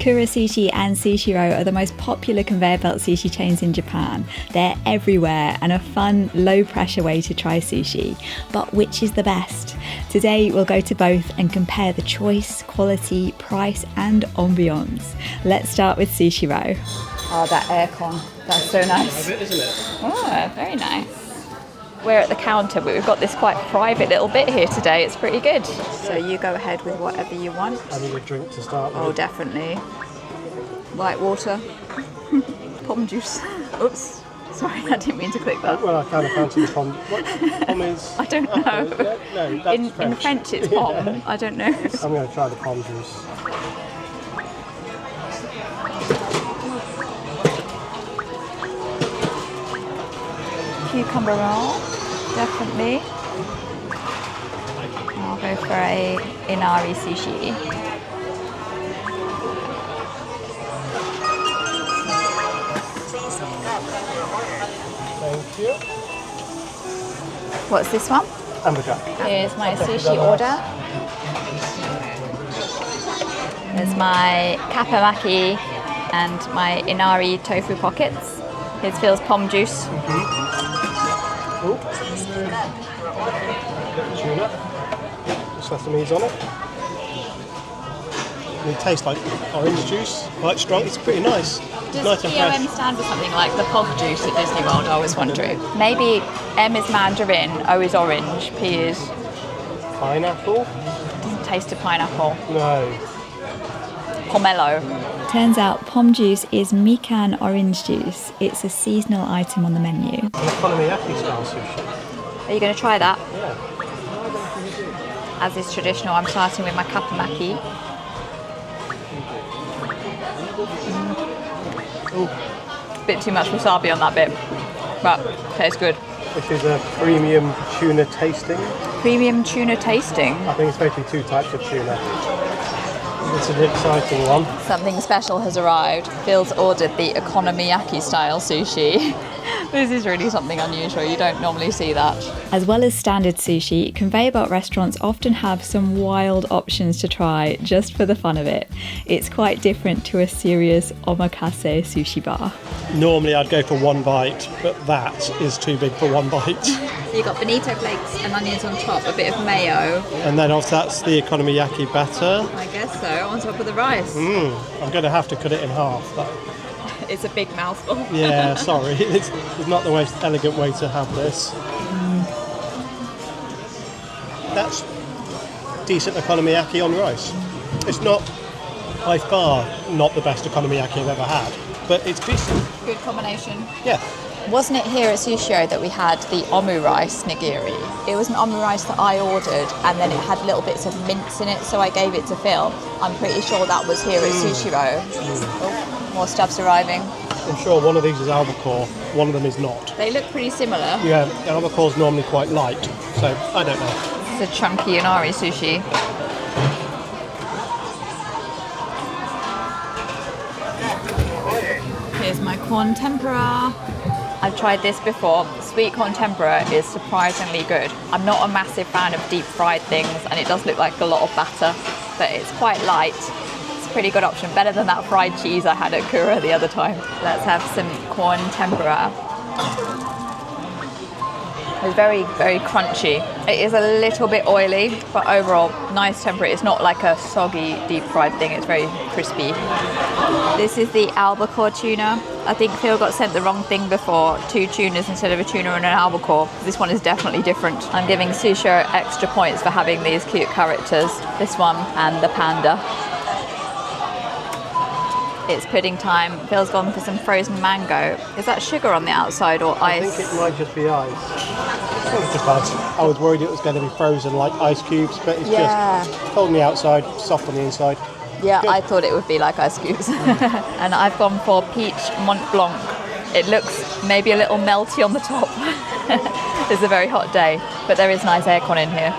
Kura Sushi and Sushiro are the most popular conveyor belt sushi chains in Japan. They're everywhere and a fun, low-pressure way to try sushi. But which is the best? Today we'll go to both and compare the choice, quality, price and ambience. Let's start with Sushiro. Oh, that aircon. That's so nice. Love it, isn't it? Oh, very nice. We're at the counter, but we've got this quite private little bit here today. It's pretty good. So you go ahead with whatever you want. I need a drink to start with. Oh, definitely. White water. Pom juice. Oops. Sorry, I didn't mean to click that. Well, I kind of fancy the pom. What pom is? I don't know. No, that's in French. In French it's pom. Yeah. I don't know. I'm going to try the pom juice. Cucumber roll, definitely. I'll go for a inari sushi. Thank you. What's this one? Hamburger. Here's my sushi order. There's my kappamaki and my inari tofu pockets. Here's Phil's pom juice. Ooh. Tuna. Just sesames on it. And it tastes like orange juice, quite strong. It's pretty nice. Does Nice and POM fresh. stand for something like the pog juice at Disney World? I was wondering. Maybe M is mandarin, O is orange, P is... Pineapple? Doesn't taste of pineapple. No. Pomelo. Turns out pom juice is mikan orange juice. It's a seasonal item on the menu. An okonomiyaki style sushi. Are you going to try that? Yeah. As is traditional, I'm starting with my kappamaki. Ooh. Bit too much wasabi on that bit, but tastes good. This is a premium tuna tasting. Premium tuna tasting. I think it's basically two types of tuna. It's an exciting one. Something special has arrived. Phil's ordered the okonomiyaki style sushi. This is really something unusual. You don't normally see that. As well as standard sushi, conveyor belt restaurants often have some wild options to try just for the fun of it. It's quite different to a serious omakase sushi bar. Normally I'd go for one bite, but that is too big for one bite. So you've got bonito flakes and onions on top, a bit of mayo. And then also that's the okonomiyaki batter. I guess so, on top of the rice. I'm going to have to cut it in half. It's a big mouthful. Yeah, sorry. It's not the most elegant way to have this. That's decent okonomiyaki on rice. It's not, by far, not the best okonomiyaki I've ever had, but it's decent. Good combination. Yeah. Wasn't it here at Sushiro that we had the omurice nigiri? It was an omurice that I ordered and then it had little bits of mince in it, so I gave it to Phil. I'm pretty sure that was here at Sushiro. Oh, more stuff's arriving. I'm sure one of these is albacore, one of them is not. They look pretty similar. Yeah, albacore's normally quite light, so I don't know. It's a chunky inari sushi. Here's my corn tempura. I've tried this before. Sweet corn tempura is surprisingly good. I'm not a massive fan of deep fried things and it does look like a lot of batter, but it's quite light. It's a pretty good option. Better than that fried cheese I had at Kura the other time. Let's have some corn tempura. It's very, very crunchy. It is a little bit oily, but overall, nice tempura. It's not like a soggy, deep fried thing. It's very crispy. This is the albacore tuna. I think Phil got sent the wrong thing before. 2 tunas instead of a tuna and an albacore. This one is definitely different. I'm giving Sushiro extra points for having these cute characters. This one and the panda. It's pudding time. Phil's gone for some frozen mango. Is that sugar on the outside or ice? I think it might just be ice. I was worried it was going to be frozen like ice cubes, but it's just cold on the outside, soft on the inside. Yeah, Good. I thought it would be like ice cubes. And I've gone for peach Mont Blanc. It looks maybe a little melty on the top. It's a very hot day, but there is nice aircon in here.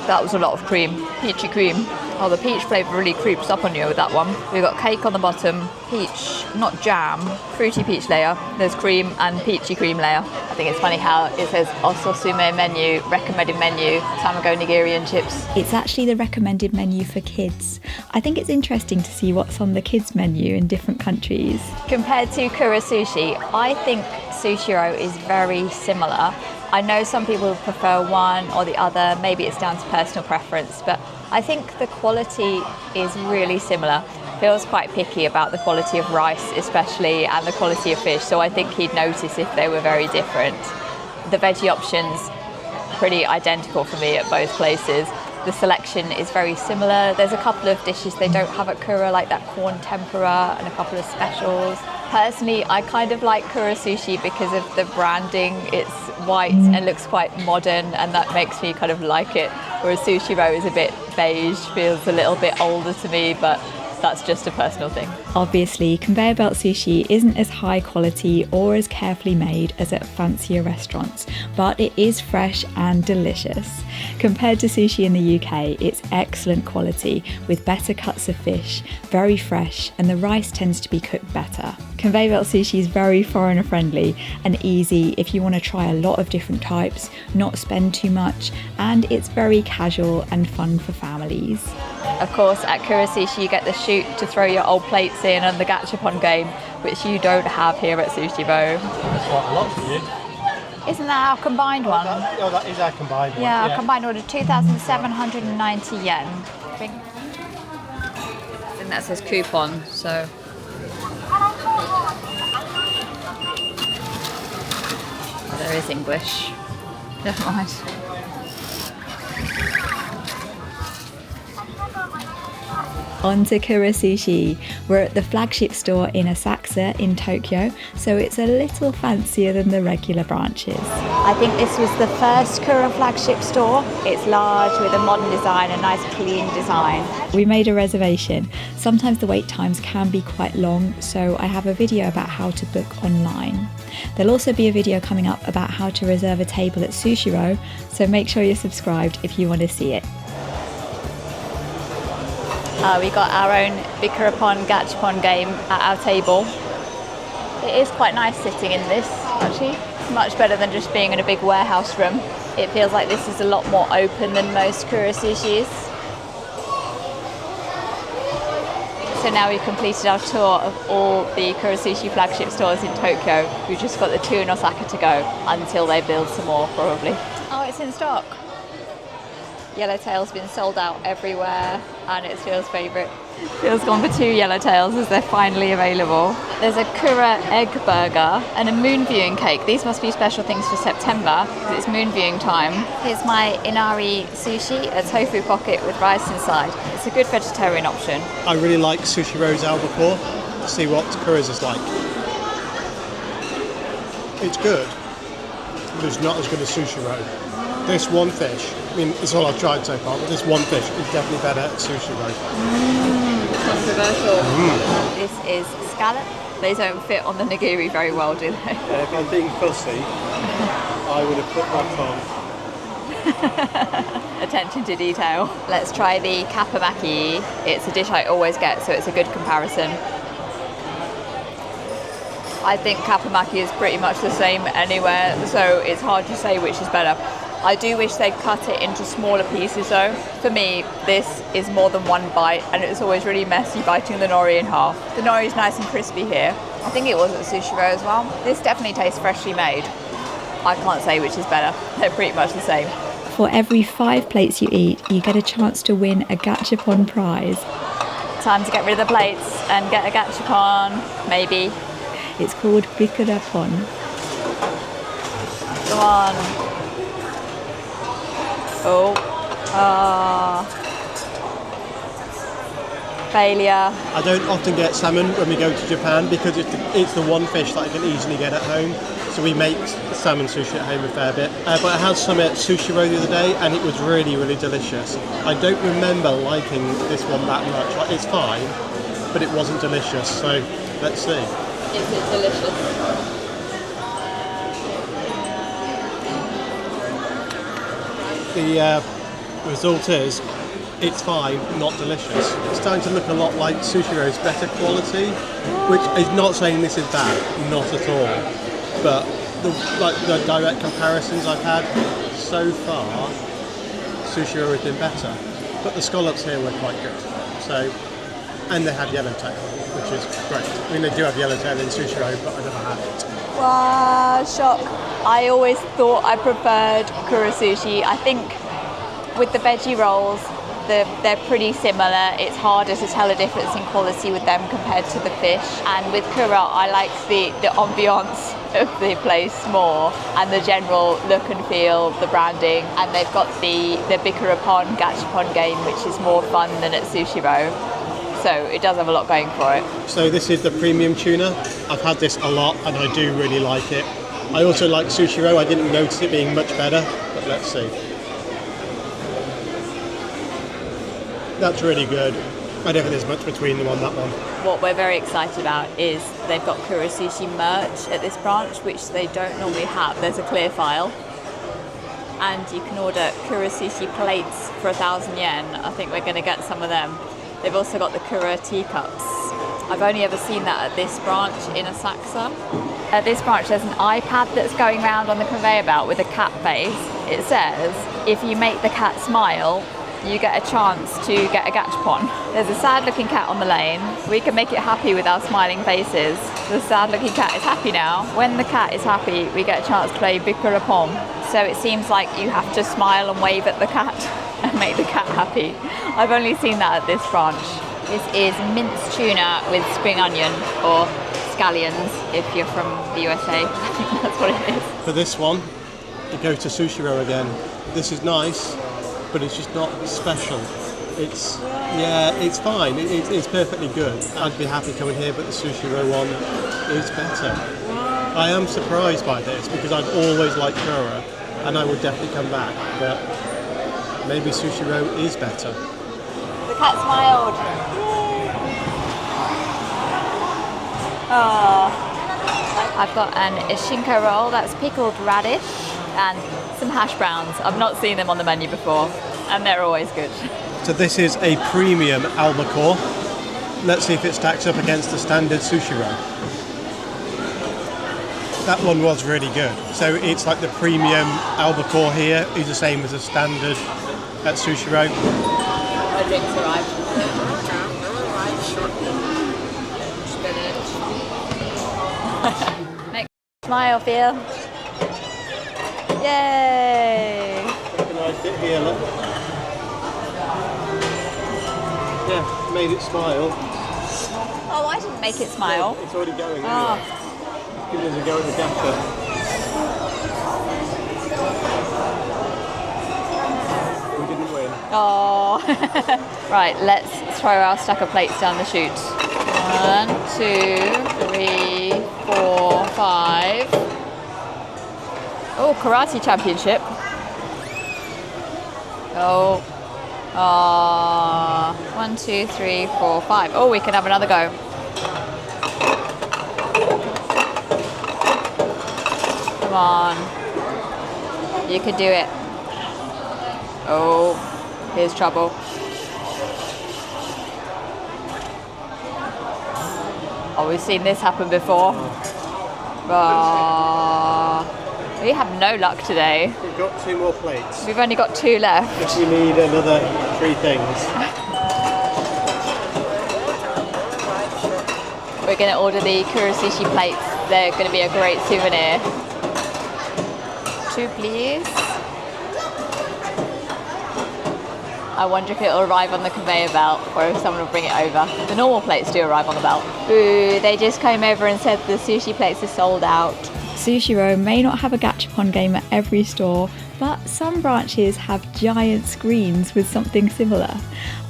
That was a lot of cream, peachy cream. Oh, the peach flavour really creeps up on you with that one. We've got cake on the bottom, peach, not jam, fruity peach layer. There's cream and peachy cream layer. I think it's funny how it says Ososume menu, recommended menu, tamago nigiri and chips. It's actually the recommended menu for kids. I think it's interesting to see what's on the kids menu in different countries. Compared to Kura Sushi, I think Sushiro is very similar. I know some people prefer one or the other, maybe it's down to personal preference, but I think the quality is really similar. Phil's quite picky about the quality of rice especially and the quality of fish, so I think he'd notice if they were very different. The veggie options pretty identical for me at both places. The selection is very similar. There's a couple of dishes they don't have at Kura, like that corn tempura and a couple of specials. Personally, I kind of like Kura Sushi because of the branding. It's white and looks quite modern, and that makes me kind of like it. Whereas Sushiro is a bit beige, feels a little bit older to me, but that's just a personal thing. Obviously, conveyor belt sushi isn't as high quality or as carefully made as at fancier restaurants, but it is fresh and delicious. Compared to sushi in the UK, it's excellent quality with better cuts of fish, very fresh, and the rice tends to be cooked better. Conveyor belt sushi is very foreigner friendly and easy if you want to try a lot of different types, not spend too much, and it's very casual and fun for families. Of course, at Kura Sushi you get the chute to throw your old plates in and the gachapon game, which you don't have here at Sushiro. That's quite a lot for you. Isn't that our combined one? That is our combined one. Yeah, our combined order, 2,790 yen. I think that says coupon, so... Oh, there is English. Never mind. On to Kura Sushi. We're at the flagship store in Asakusa in Tokyo, so it's a little fancier than the regular branches. I think this was the first Kura flagship store. It's large with a modern design, a nice clean design. We made a reservation. Sometimes the wait times can be quite long, so I have a video about how to book online. There'll also be a video coming up about how to reserve a table at Sushiro, so make sure you're subscribed if you want to see it. We got our own Bikkura Pon gachapon game at our table. It is quite nice sitting in this, actually. It's much better than just being in a big warehouse room. It feels like this is a lot more open than most Kura Sushis. So now we've completed our tour of all the Kura Sushi flagship stores in Tokyo. We've just got the 2 in Osaka to go until they build some more, probably. Oh, it's in stock. Yellowtail's been sold out everywhere, and it's Phil's favourite. Phil's gone for 2 yellowtails as they're finally available. There's a Kura egg burger and a moon viewing cake. These must be special things for September because it's moon viewing time. Here's my inari sushi, a tofu pocket with rice inside. It's a good vegetarian option. I really like Sushiro's albacore. To see what Kura's is like. It's good, but it's not as good as Sushiro. This one fish, I mean, it's all I've tried so far, but this one fish is definitely better at Sushiro. Controversial. This is scallop. They don't fit on the nigiri very well, do they? If I'm being fussy, I would have put that on. Attention to detail. Let's try the kappamaki. It's a dish I always get, so it's a good comparison. I think kappamaki is pretty much the same anywhere, so it's hard to say which is better. I do wish they'd cut it into smaller pieces though. For me, this is more than one bite, and it's always really messy biting the nori in half. The nori is nice and crispy here. I think it was at Sushiro as well. This definitely tastes freshly made. I can't say which is better. They're pretty much the same. For every 5 plates you eat, you get a chance to win a gachapon prize. Time to get rid of the plates and get a gachapon, maybe. It's called Bikkura Pon. Come on. Oh, failure. I don't often get salmon when we go to Japan because it's the one fish that I can easily get at home. So we make salmon sushi at home a fair bit. But I had some at Sushiro the other day and it was really, really delicious. I don't remember liking this one that much. Like, it's fine, but it wasn't delicious. So let's see. Is it delicious? The result is it's fine, not delicious. It's starting to look a lot like Sushiro's better quality, which is not saying this is bad, not at all. But the direct comparisons I've had so far, Sushiro has been better. But the scallops here were quite good. So, and they had yellowtail, which is great. I mean, they do have yellowtail in Sushiro, but I never had it. Wow, shock. I always thought I preferred Kura Sushi. I think with the veggie rolls, they're pretty similar. It's harder to tell a difference in quality with them compared to the fish. And with Kura, I like the ambience of the place more, and the general look and feel, the branding. And they've got the Bikkura Pon gachapon game, which is more fun than at Sushiro. So it does have a lot going for it. So this is the premium tuna. I've had this a lot and I do really like it. I also like Sushiro. I didn't notice it being much better, but let's see. That's really good. I don't think there's much between them on that one. What we're very excited about is they've got Kura Sushi merch at this branch, which they don't normally have. There's a clear file. And you can order Kura Sushi plates for 1,000 yen. I think we're going to get some of them. They've also got the Kura teacups. I've only ever seen that at this branch in Asakusa. At this branch there's an iPad that's going around on the conveyor belt with a cat face. It says, if you make the cat smile, you get a chance to get a gachapon. There's a sad looking cat on the lane. We can make it happy with our smiling faces. The sad looking cat is happy now. When the cat is happy, we get a chance to play Bikkura Pon. So it seems like you have to smile and wave at the cat and make the cat happy. I've only seen that at this branch. This is minced tuna with spring onion, or scallions if you're from the USA. I think that's what it is. For this one, you go to Sushiro again. This is nice, but it's just not special. It's fine. It's perfectly good. I'd be happy coming here, but the Sushiro one is better. I am surprised by this because I've always liked Kura, and I would definitely come back. But maybe Sushiro is better. The cat smiled. Oh. I've got an ishinka roll, that's pickled radish, and some hash browns. I've not seen them on the menu before, and they're always good. So this is a premium albacore. Let's see if it stacks up against the standard Sushiro. That one was really good. So it's like the premium albacore here is the same as the standard at Sushiro. My drinks arrived. Make smile, Phil. Yay! Recognised it here, look. Yeah, made it smile. Oh, I didn't make it smile. It's already going. Oh. Give us a go at the gacha. We didn't win. Oh. Right, let's throw our stack of plates down the chute. 1, 2, 3, 4, 5. Oh, karate championship. Oh. 1, 2, 3, 4, 5. Oh, we can have another go. Come on. You can do it. Oh, here's trouble. Oh, we've seen this happen before. We have no luck today. We've got 2 more plates. We've only got 2 left. If we need another 3 things. We're going to order the Kura Sushi plates. They're going to be a great souvenir. 2, please. I wonder if it'll arrive on the conveyor belt or if someone will bring it over. The normal plates do arrive on the belt. Ooh, they just came over and said the sushi plates are sold out. Sushiro may not have a gachapon game at every store, but some branches have giant screens with something similar.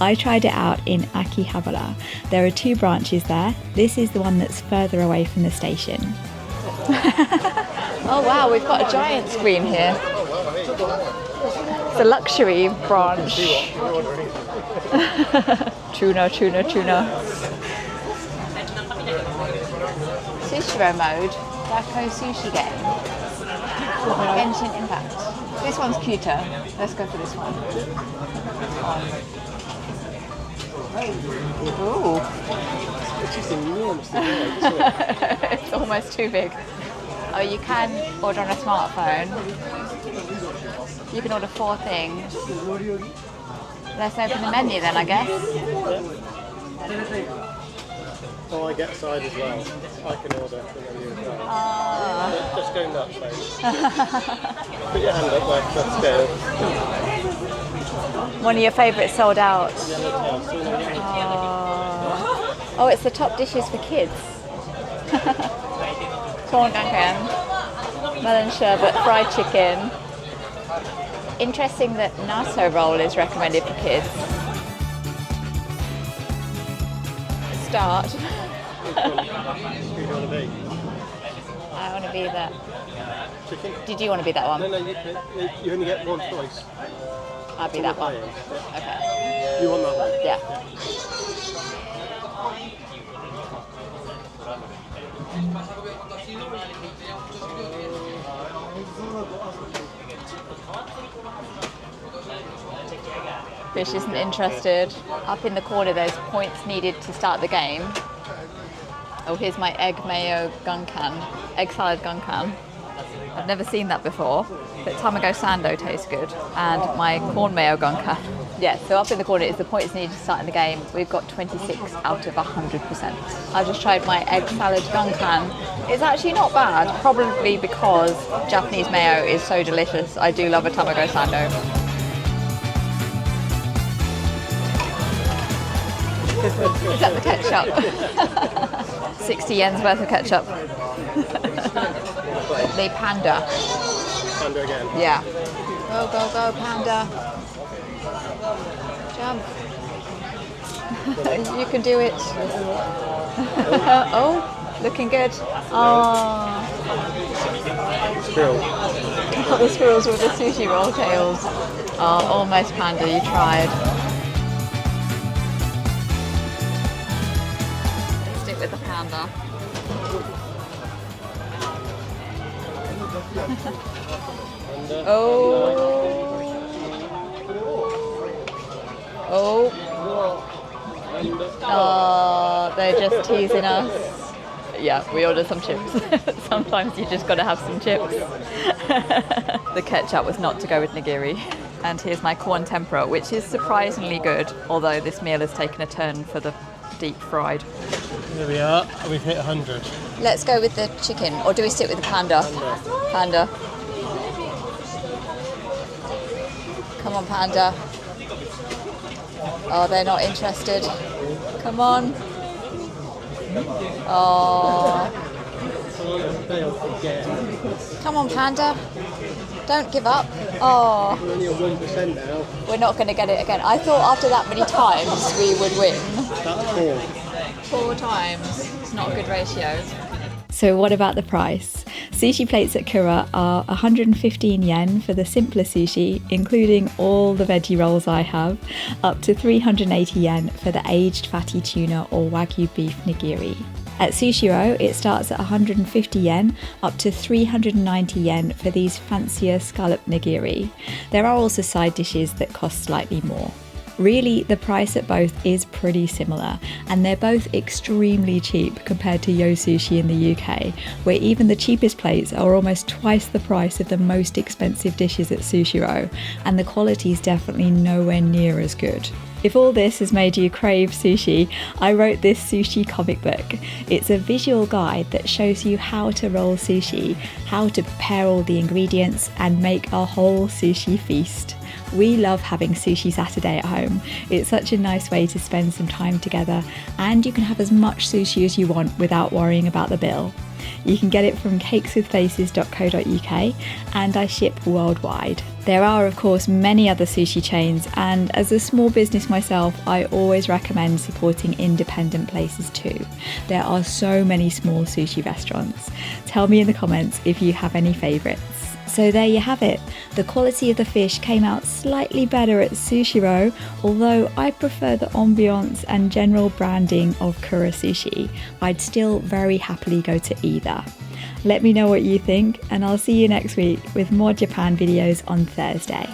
I tried it out in Akihabara. There are 2 branches there. This is the one that's further away from the station. Oh wow, we've got a giant screen here. It's a luxury branch. Tuna. Sushiro mode. Dako sushi game. Genshin Impact. This one's cuter. Let's go for this one. Ooh. It's just enormously big, isn't it? It's almost too big. Oh, you can order on a smartphone. You can order 4 things. Let's open the menu then, I guess. Oh, I get side as well. I can order the menu as well. Just go nuts, mate. Put your hand up like that scale. One of your favourites sold out. Yellowtail. Oh, it's the top dishes for kids. Corn gangan, melon sherbet, fried chicken. Interesting that naso roll is recommended for kids. Start. Which one do you want to be? I want to be that. Chicken? Did you want to be that one? No, you only get one choice. I'll be that one. Yeah. Okay. You want that one? Yeah. Fish isn't interested. Up in the corner there's points needed to start the game. Oh, here's my egg mayo gunkan, egg salad gunkan. I've never seen that before, but tamago sando tastes good. And my corn mayo gunkan. Yeah, so up in the corner is the points needed to start in the game. We've got 26 out of 100%. I just tried my egg salad gunkan. It's actually not bad, probably because Japanese mayo is so delicious. I do love a tamago sando. Is that the ketchup? 60 yen's worth of ketchup. The panda. Panda again. Yeah. Go, go, go, panda. Jump. You can do it. Oh, looking good. Oh. Squirrel. The squirrels with the sushi roll tails. Oh, almost panda, you tried. Stick with the panda. Oh. Oh. Oh, they're just teasing us. Yeah, we ordered some chips. Sometimes you just gotta have some chips. The ketchup was not to go with nigiri. And here's my corn tempura, which is surprisingly good, although this meal has taken a turn for the deep fried. Here we are, we've hit 100. Let's go with the chicken, or do we stick with the panda? Panda. Come on, panda. Oh, they're not interested. Come on. Oh. Come on, panda. Don't give up. Oh. We're only at 1% now. We're not going to get it again. I thought after that many times we would win. That's 4. 4 times. It's not a good ratio. So what about the price? Sushi plates at Kura are 115 yen for the simpler sushi, including all the veggie rolls I have, up to 380 yen for the aged fatty tuna or wagyu beef nigiri. At Sushiro, it starts at 150 yen, up to 390 yen for these fancier scallop nigiri. There are also side dishes that cost slightly more. Really, the price at both is pretty similar, and they're both extremely cheap compared to Yo Sushi in the UK, where even the cheapest plates are almost twice the price of the most expensive dishes at Sushiro, and the quality is definitely nowhere near as good. If all this has made you crave sushi, I wrote this sushi comic book. It's a visual guide that shows you how to roll sushi, how to prepare all the ingredients, and make a whole sushi feast. We love having Sushi Saturday at home. It's such a nice way to spend some time together, and you can have as much sushi as you want without worrying about the bill. You can get it from cakeswithfaces.co.uk, and I ship worldwide. There are of course many other sushi chains, and as a small business myself, I always recommend supporting independent places too. There are so many small sushi restaurants. Tell me in the comments if you have any favourites. So there you have it. The quality of the fish came out slightly better at Sushiro, although I prefer the ambience and general branding of Kura Sushi. I'd still very happily go to either. Let me know what you think, and I'll see you next week with more Japan videos on Thursday.